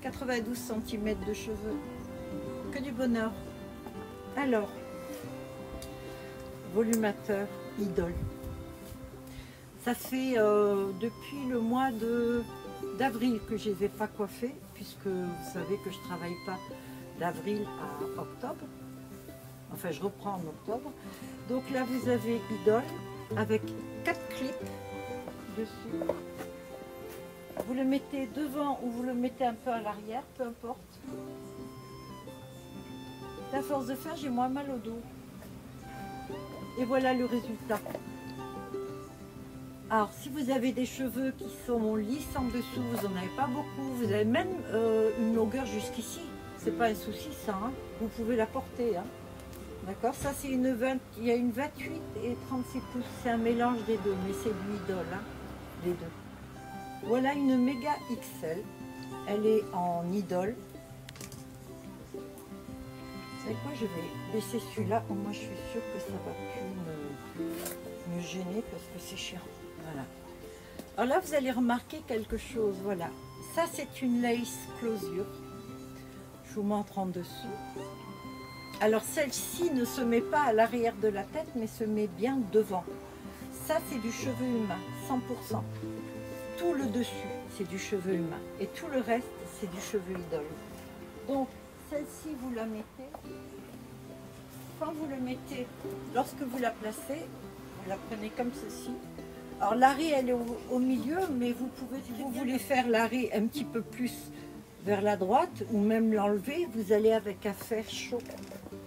92 cm de cheveux. Que du bonheur. Alors, volumateur Idol. Ça fait depuis le mois d'avril que je ne les ai pas coiffés, puisque vous savez que je ne travaille pas d'avril à octobre. Enfin, je reprends en octobre. Donc là, vous avez Idol avec 4 clips dessus. Vous le mettez devant ou vous le mettez un peu à l'arrière, peu importe. À force de faire, j'ai moins mal au dos. Et voilà le résultat. Alors, si vous avez des cheveux qui sont lisses en dessous, vous n'en avez pas beaucoup, vous avez même une longueur jusqu'ici, c'est pas un souci ça, hein. Vous pouvez la porter. Hein. D'accord, ça c'est une 20, il y a une 28 et 36 pouces, c'est un mélange des deux, mais c'est du Idol, hein, les deux. Voilà une méga XL, elle est en Idol. Vous savez quoi, je vais baisser celui-là, au moins je suis sûre que ça va plus me gêner parce que c'est chiant. Voilà. Alors là vous allez remarquer quelque chose, voilà. Ça c'est une lace closure, je vous montre en dessous. Alors celle-ci ne se met pas à l'arrière de la tête, mais se met bien devant. Ça, c'est du cheveu humain, 100%. Tout le dessus, c'est du cheveu humain. Et tout le reste, c'est du cheveu Idol. Donc, celle-ci, vous la mettez. Quand vous le mettez, lorsque vous la placez, vous la prenez comme ceci. Alors, l'arrêt, elle est au milieu, mais vous pouvez, si vous voulez faire l'arrêt un petit peu plus vers la droite, ou même l'enlever, vous allez avec un fer chaud.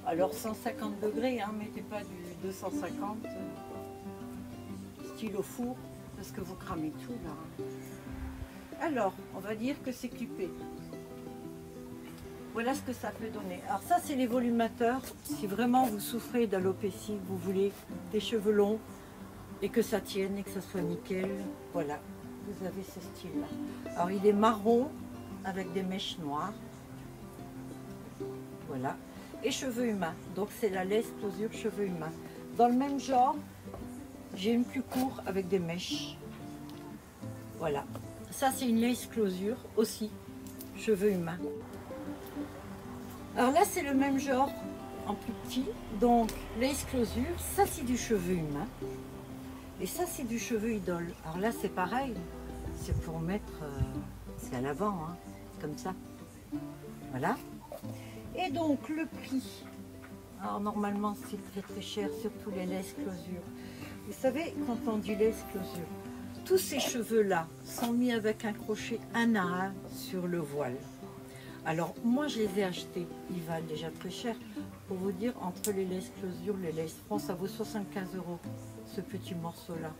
Alors 150 degrés, hein, mettez pas du 250, style au four, parce que vous cramez tout là. Alors, on va dire que c'est clippé. Voilà ce que ça peut donner. Alors ça, c'est les volumateurs. Si vraiment vous souffrez d'alopécie, vous voulez des cheveux longs et que ça tienne et que ça soit nickel, voilà, vous avez ce style-là. Alors il est marron avec des mèches noires. Voilà. Et cheveux humains, donc c'est la lace closure cheveux humains. Dans le même genre, j'ai une plus court avec des mèches. Voilà, ça c'est une lace closure aussi, cheveux humains. Alors là c'est le même genre en plus petit, donc lace closure, ça c'est du cheveu humain. Et ça c'est du cheveu Idol. Alors là c'est pareil, c'est pour mettre c'est à l'avant, hein, comme ça. Voilà. Et donc le prix, alors normalement c'est très très cher, surtout les laisses closure. Vous savez, quand on dit laisse closure, tous ces cheveux-là sont mis avec un crochet un à un sur le voile. Alors moi je les ai achetés, ils valent déjà très cher. Pour vous dire, entre les laisses closure, les laisses France, ça vaut 75 € ce petit morceau-là.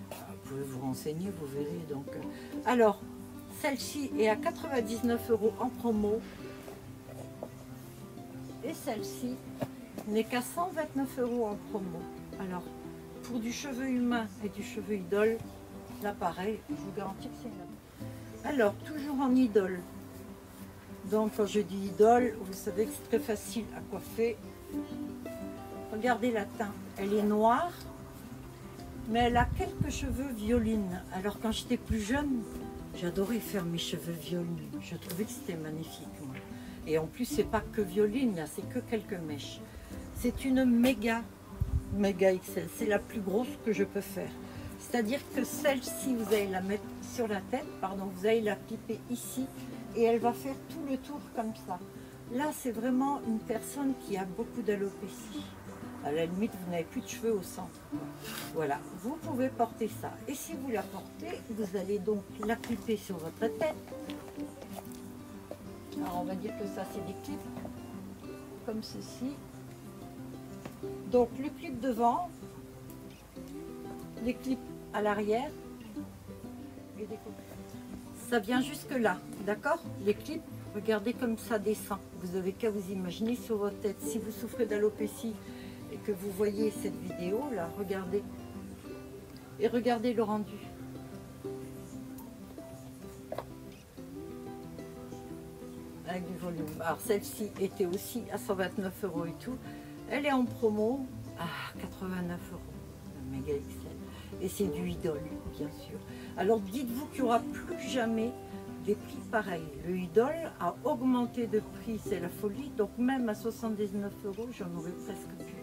Vous pouvez vous renseigner, vous verrez. Donc, alors, celle-ci est à 99 € en promo. Et celle-ci n'est qu'à 129 € en promo. Alors, pour du cheveu humain et du cheveu idole, là pareil, je vous garantis que c'est là. Alors, toujours en idole. Donc, quand je dis idole, vous savez que c'est très facile à coiffer. Regardez la teinte, elle est noire, mais elle a quelques cheveux violines. Alors, quand j'étais plus jeune, j'adorais faire mes cheveux violines. Je trouvais que c'était magnifique, moi. Et en plus, c'est pas que violine, là, c'est que quelques mèches. C'est une méga XL. C'est la plus grosse que je peux faire. C'est-à-dire que celle-ci, vous allez la mettre sur la tête, pardon, vous allez la clipper ici, et elle va faire tout le tour comme ça. Là, c'est vraiment une personne qui a beaucoup d'alopécie. À la limite, vous n'avez plus de cheveux au centre. Voilà, vous pouvez porter ça. Et si vous la portez, vous allez donc la clipper sur votre tête. Alors, on va dire que ça, c'est des clips comme ceci. Donc, le clip devant, les clips à l'arrière et des côtés. Ça vient jusque là, d'accord? Les clips, regardez comme ça descend. Vous avez qu'à vous imaginer sur votre tête. Si vous souffrez d'alopécie et que vous voyez cette vidéo là, regardez. Et regardez le rendu. Avec du volume. Alors celle-ci était aussi à 129 € et tout. Elle est en promo à 89 €. La méga XL. Et c'est du idole, bien sûr. Alors dites-vous qu'il n'y aura plus jamais des prix pareils. Le idole a augmenté de prix, c'est la folie. Donc même à 79 €, j'en aurais presque plus.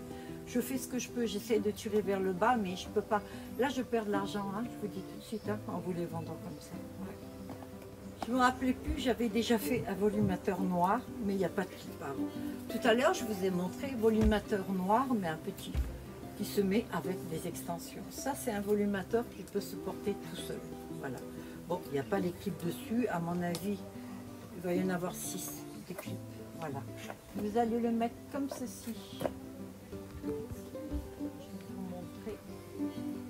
Je fais ce que je peux, j'essaie de tirer vers le bas, mais je peux pas. Là, je perds de l'argent, hein, je vous dis tout de suite, hein, en vous les vendant comme ça. Ouais. Je ne me rappelais plus, j'avais déjà fait un volumateur noir, mais il n'y a pas de clip avant. Tout à l'heure, je vous ai montré volumateur noir, mais un petit, qui se met avec des extensions. Ça, c'est un volumateur qui peut se porter tout seul. Voilà. Bon, il n'y a pas les clips dessus, à mon avis, il va y en avoir 6 des clips. Voilà. Vous allez le mettre comme ceci. Je vais vous montrer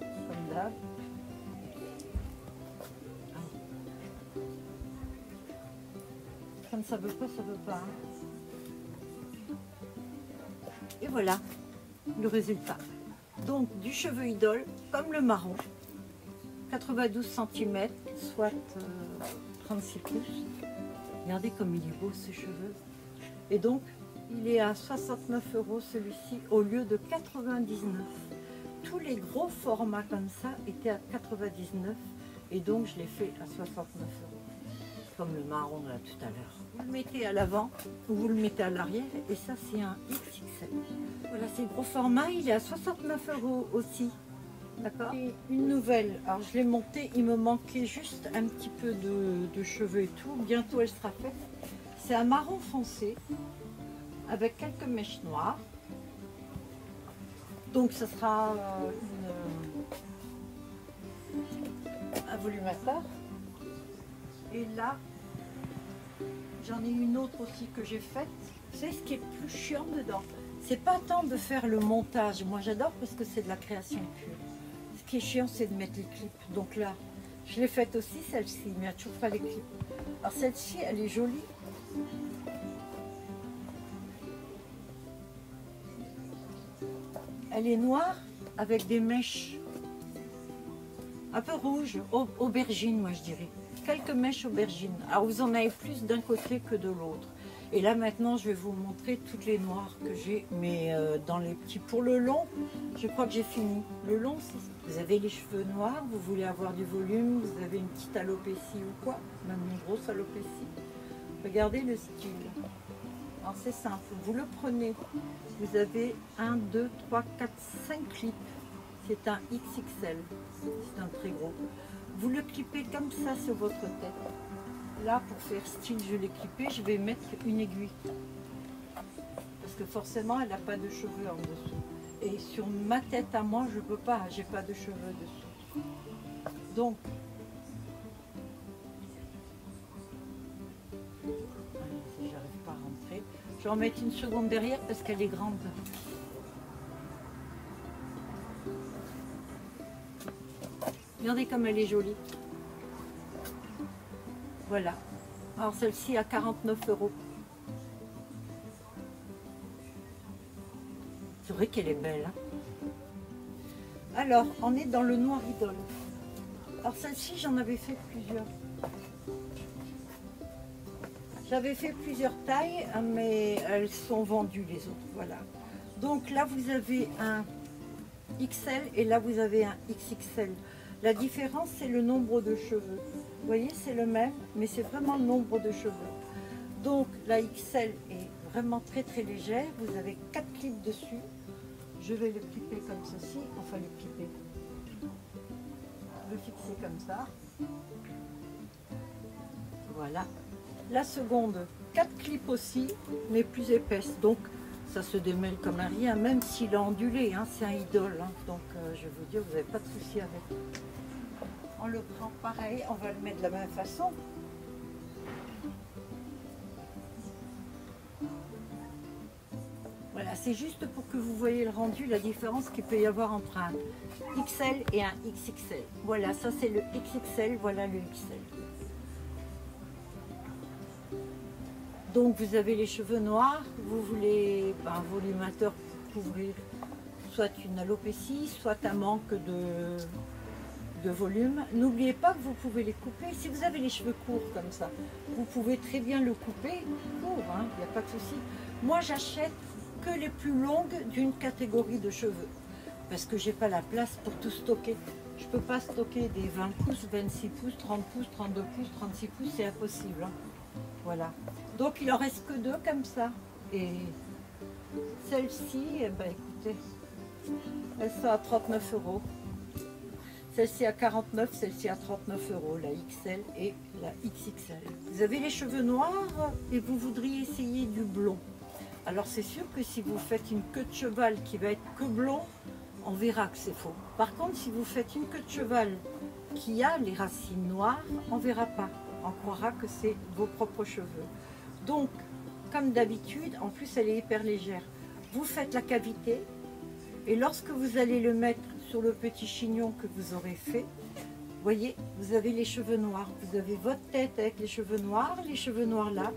comme d'hab. Comme ça veut pas, ça veut pas. Hein. Et voilà le résultat. Donc du cheveu idole, comme le marron, 92 cm, soit 36 pouces. Regardez comme il est beau ce cheveu. Et donc, il est à 69 € celui-ci au lieu de 99. Tous les gros formats comme ça étaient à 99 et donc je l'ai fait à 69 €. Comme le marron là tout à l'heure. Vous le mettez à l'avant ou vous le mettez à l'arrière et ça c'est un XXL. Voilà, c'est gros format, il est à 69 € aussi. D'accord. Et une nouvelle, alors je l'ai montée, il me manquait juste un petit peu de cheveux et tout. Bientôt elle sera faite. C'est un marron foncé avec quelques mèches noires. Donc ce sera un volumateur. Et là, j'en ai une autre aussi que j'ai faite. C'est ce qui est plus chiant dedans. C'est pas tant de faire le montage. Moi j'adore parce que c'est de la création pure. Ce qui est chiant, c'est de mettre les clips. Donc là, je l'ai faite aussi celle-ci, mais il n'y a toujours pas les clips. Alors celle-ci, elle est jolie. Elle est noire avec des mèches un peu rouges, aubergine, moi je dirais. Quelques mèches aubergines. Alors vous en avez plus d'un côté que de l'autre. Et là maintenant je vais vous montrer toutes les noires que j'ai, mais dans les petits. Pour le long, je crois que j'ai fini. Le long, vous avez les cheveux noirs, vous voulez avoir du volume, vous avez une petite alopécie ou quoi, même une grosse alopécie. Regardez le style. Alors c'est simple, vous le prenez, vous avez 1, 2, 3, 4, 5 clips. C'est un XXL, c'est un très gros. Vous le clippez comme ça sur votre tête. Là, pour faire style, je l'ai clippé, je vais mettre une aiguille. Parce que forcément, elle n'a pas de cheveux en dessous. Et sur ma tête à moi, je ne peux pas, j'ai pas de cheveux dessous. Donc, si j'arrive pas à rentrer, je vais en mettre une seconde derrière parce qu'elle est grande. Regardez comme elle est jolie. Voilà. Alors celle-ci à 49 €. C'est vrai qu'elle est belle. Hein. Alors, on est dans le noir idole. Alors celle-ci, j'en avais fait plusieurs. J'avais fait plusieurs tailles, mais elles sont vendues les autres. Voilà. Donc là, vous avez un XL et là, vous avez un XXL. La différence, c'est le nombre de cheveux. Vous voyez, c'est le même, mais c'est vraiment le nombre de cheveux. Donc, la XL est vraiment très très légère. Vous avez 4 clips dessus. Je vais le clipper comme ceci. Enfin, le clipper. Le fixer comme ça. Voilà. La seconde, 4 clips aussi, mais plus épaisse. Donc, ça se démêle comme un rien, même s'il est ondulé. Hein, c'est un idole. Hein, donc, je vais vous dire, vous n'avez pas de souci avec. On le prend pareil, on va le mettre de la même façon. Voilà, c'est juste pour que vous voyez le rendu, la différence qu'il peut y avoir entre un XL et un XXL. Voilà, ça c'est le XXL, voilà le XL. Donc vous avez les cheveux noirs, vous voulez un volumateur pour couvrir soit une alopécie, soit un manque de volume. N'oubliez pas que vous pouvez les couper. Si vous avez les cheveux courts comme ça, vous pouvez très bien le couper court, hein, il n'y a pas de souci. Moi j'achète que les plus longues d'une catégorie de cheveux parce que j'ai pas la place pour tout stocker. Je peux pas stocker des 20 pouces, 26 pouces, 30 pouces, 32 pouces, 36 pouces, c'est impossible. Hein. Voilà. Donc il en reste que 2 comme ça. Et celle-ci, eh ben, écoutez, elles sont à 39 €. Celle-ci à 49, celle-ci à 39 €, la XL et la XXL. Vous avez les cheveux noirs et vous voudriez essayer du blond. Alors c'est sûr que si vous faites une queue de cheval qui va être que blond, on verra que c'est faux. Par contre, si vous faites une queue de cheval qui a les racines noires, on ne verra pas. On croira que c'est vos propres cheveux. Donc, comme d'habitude, en plus elle est hyper légère. Vous faites la cavité et lorsque vous allez le mettre sur le petit chignon que vous aurez fait, voyez, vous avez les cheveux noirs. Vous avez votre tête avec les cheveux noirs là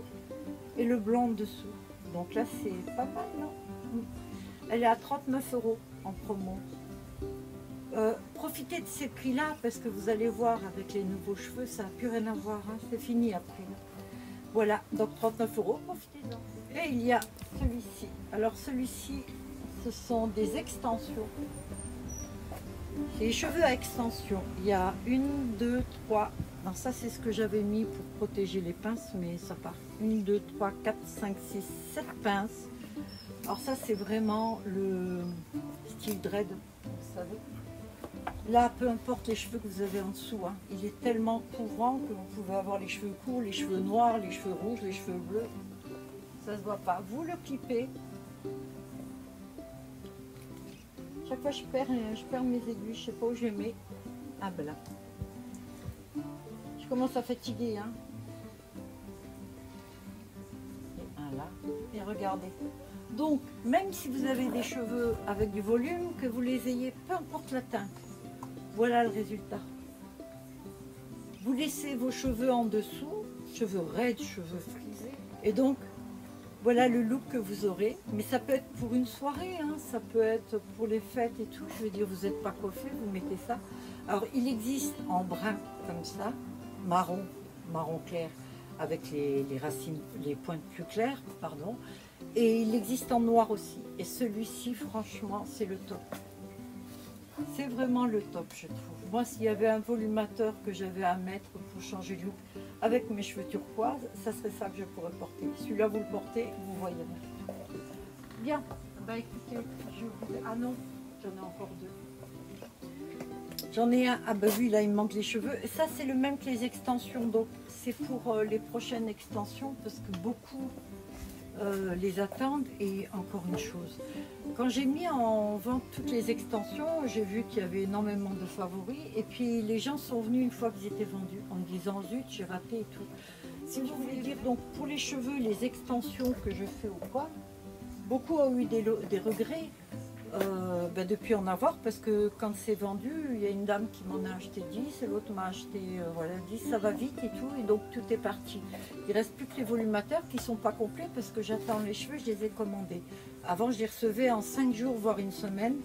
et le blanc dessous. Donc là, c'est pas mal, non? Elle est à 39 € en promo. Profitez de ces prix-là parce que vous allez voir avec les nouveaux cheveux, ça n'a plus rien à voir. Hein, c'est fini après. Voilà, donc 39 €, profitez-en. Et il y a celui-ci. Alors celui-ci, ce sont des extensions. Les cheveux à extension. Il y a 1, 2, 3. Non, ça c'est ce que j'avais mis pour protéger les pinces, mais ça part. 1, 2, 3, 4, 5, 6, 7 pinces. Alors ça c'est vraiment le style dread, vous savez. Là, peu importe les cheveux que vous avez en dessous, hein, il est tellement couvrant que vous pouvez avoir les cheveux courts, les cheveux noirs, les cheveux rouges, les cheveux bleus. Ça se voit pas. Vous le clippez. Chaque fois je perds mes aiguilles, je sais pas où je les mets. Ah ben là. Je commence à fatiguer. Hein. Et un là. Et regardez. Donc, même si vous avez des cheveux avec du volume, que vous les ayez, peu importe la teinte, voilà le résultat. Vous laissez vos cheveux en dessous, cheveux raides, cheveux frisés, et donc, voilà le look que vous aurez. Mais ça peut être pour une soirée, hein, ça peut être pour les fêtes et tout. Je veux dire, vous n'êtes pas coiffé, vous mettez ça. Alors, il existe en brun, comme ça, marron, marron clair, avec les racines, les pointes plus claires, pardon. Et il existe en noir aussi. Et celui-ci, franchement, c'est le top. C'est vraiment le top, je trouve. Moi, s'il y avait un volumateur que j'avais à mettre pour changer de look avec mes cheveux turquoise, ça serait ça que je pourrais porter. Celui-là, vous le portez, vous voyez. Bien. Bah écoutez, je vous... Ah non, j'en ai encore 2. J'en ai un, ah bah oui, là il me manque les cheveux. Et ça c'est le même que les extensions, donc c'est pour les prochaines extensions parce que beaucoup les attendent. Et encore une chose, quand j'ai mis en vente toutes les extensions, j'ai vu qu'il y avait énormément de favoris. Et puis les gens sont venus une fois qu'ils étaient vendus en me disant zut, j'ai raté et tout. Si vous voulez dire, donc pour les cheveux, les extensions que je fais au poids, beaucoup ont eu des regrets depuis en avoir, parce que quand c'est vendu, il y a une dame qui m'en a acheté 10 et l'autre m'a acheté voilà, 10, ça va vite et tout, et donc tout est parti. Il ne reste plus que les volumateurs qui ne sont pas complets parce que j'attends les cheveux, je les ai commandés. Avant, je les recevais en 5 jours, voire une semaine,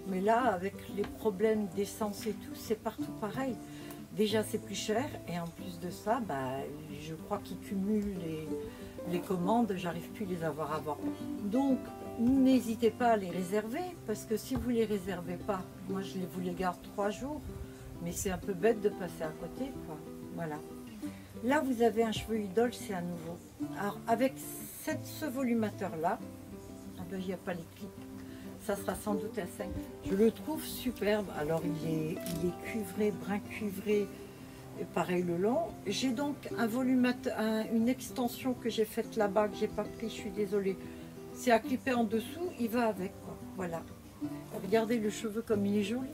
mais là, avec les problèmes d'essence et tout, c'est partout pareil. Déjà, c'est plus cher, et en plus de ça, je crois qu'ils cumulent les commandes, j'arrive plus à les avoir avant. Donc, n'hésitez pas à les réserver, parce que si vous ne les réservez pas, moi je vous les garde 3 jours, mais c'est un peu bête de passer à côté, quoi. Voilà. Là, vous avez un cheveu idole, c'est à nouveau. Alors, avec ce volumateur-là, il n'y a pas les clips, ça sera sans doute un 5. Je le trouve superbe. Alors, il est cuivré, brun cuivré, et pareil le long. J'ai donc un volumateur, une extension que j'ai faite là-bas, que j'ai pas pris, je suis désolée. C'est à clipper en dessous, il va avec, quoi. Voilà. Regardez le cheveu comme il est joli.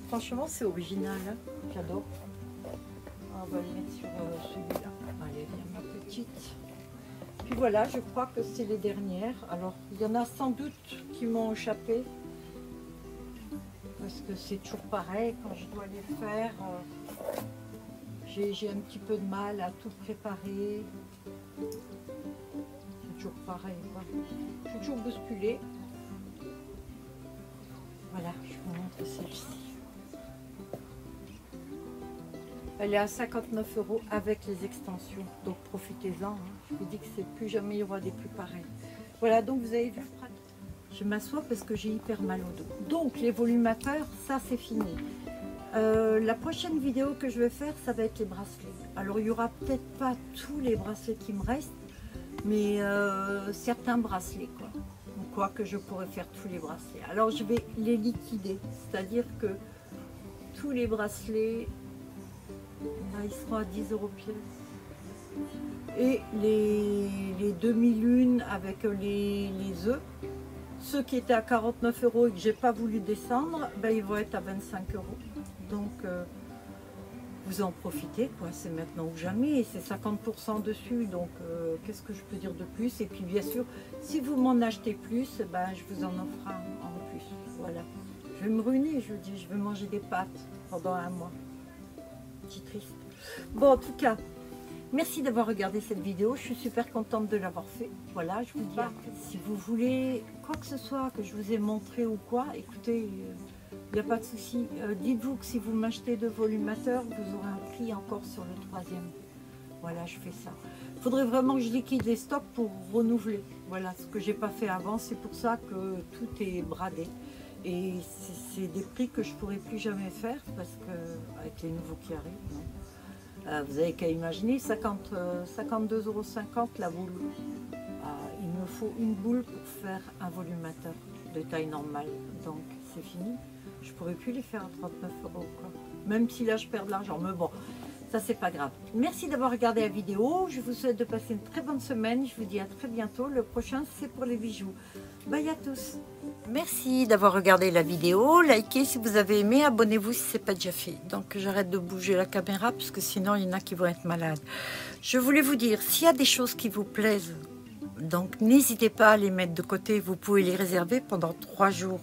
Franchement, c'est original, hein. J'adore. On va le mettre sur celui-là. Allez, viens ma petite. Puis voilà, je crois que c'est les dernières. Alors, il y en a sans doute qui m'ont échappé. Parce que c'est toujours pareil, quand je dois les faire, j'ai un petit peu de mal à tout préparer. C'est toujours pareil, quoi. Je suis toujours bousculée. Voilà, je vous montre celle-ci. Elle est à 59 € avec les extensions, donc profitez-en. Hein. Je vous dis que c'est plus jamais il y aura des plus pareils. Voilà, donc vous avez vu, je m'assois parce que j'ai hyper mal au dos. Donc les volumateurs, ça c'est fini. La prochaine vidéo que je vais faire, ça va être les bracelets. Alors il n'y aura peut-être pas tous les bracelets qui me restent, mais certains bracelets, quoi. Quoi que je pourrais faire tous les bracelets. Alors je vais les liquider, c'est-à-dire que tous les bracelets, là, ils seront à 10 € pièce. Et les demi-lunes avec les œufs, ceux qui étaient à 49 € et que j'ai pas voulu descendre, ils vont être à 25 €. Donc vous en profitez, quoi. C'est maintenant ou jamais, et c'est 50% dessus, donc qu'est-ce que je peux dire de plus? Et puis bien sûr, si vous m'en achetez plus, je vous en offre un en plus. Voilà. Je vais me ruiner, je vous dis, je vais manger des pâtes pendant un mois. Petit triste. Bon, en tout cas, merci d'avoir regardé cette vidéo. Je suis super contente de l'avoir fait. Voilà, je vous dis, si vous voulez quoi que ce soit que je vous ai montré ou quoi, écoutez, il n'y a pas de souci. Dites-vous que si vous m'achetez 2 volumateurs, vous aurez un prix encore sur le 3e. Voilà, je fais ça. Il faudrait vraiment que je liquide les stocks pour renouveler. Voilà, ce que j'ai pas fait avant. C'est pour ça que tout est bradé. Et c'est des prix que je pourrais plus jamais faire parce que avec les nouveaux qui arrivent, non. Vous avez qu'à imaginer 52,50 € la boule. Il me faut une boule pour faire un volumateur de taille normale. Donc c'est fini. Je pourrais plus les faire à 39 €, quoi. Même si là je perds de l'argent. Mais bon, ça c'est pas grave. Merci d'avoir regardé la vidéo. Je vous souhaite de passer une très bonne semaine. Je vous dis à très bientôt. Le prochain c'est pour les bijoux. Bye à tous. Merci d'avoir regardé la vidéo. Likez si vous avez aimé. Abonnez-vous si ce n'est pas déjà fait. Donc j'arrête de bouger la caméra parce que sinon il y en a qui vont être malades. Je voulais vous dire, s'il y a des choses qui vous plaisent, donc n'hésitez pas à les mettre de côté. Vous pouvez les réserver pendant 3 jours.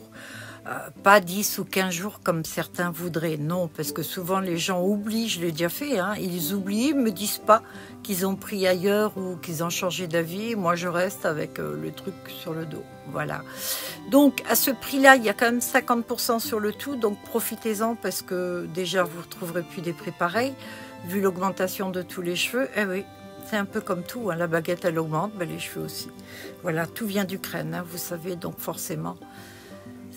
Pas 10 ou 15 jours comme certains voudraient. Non, parce que souvent les gens oublient, je l'ai déjà fait, hein, ils oublient, ils ne me disent pas qu'ils ont pris ailleurs ou qu'ils ont changé d'avis. Moi, je reste avec le truc sur le dos. Voilà. Donc, à ce prix-là, il y a quand même 50% sur le tout. Donc, profitez-en parce que déjà, vous ne retrouverez plus des prix pareils. Vu l'augmentation de tous les cheveux, eh oui, c'est un peu comme tout. Hein, la baguette, elle augmente, les cheveux aussi. Voilà, tout vient d'Ukraine, hein, vous savez, donc forcément...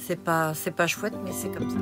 C'est pas chouette, mais c'est comme ça.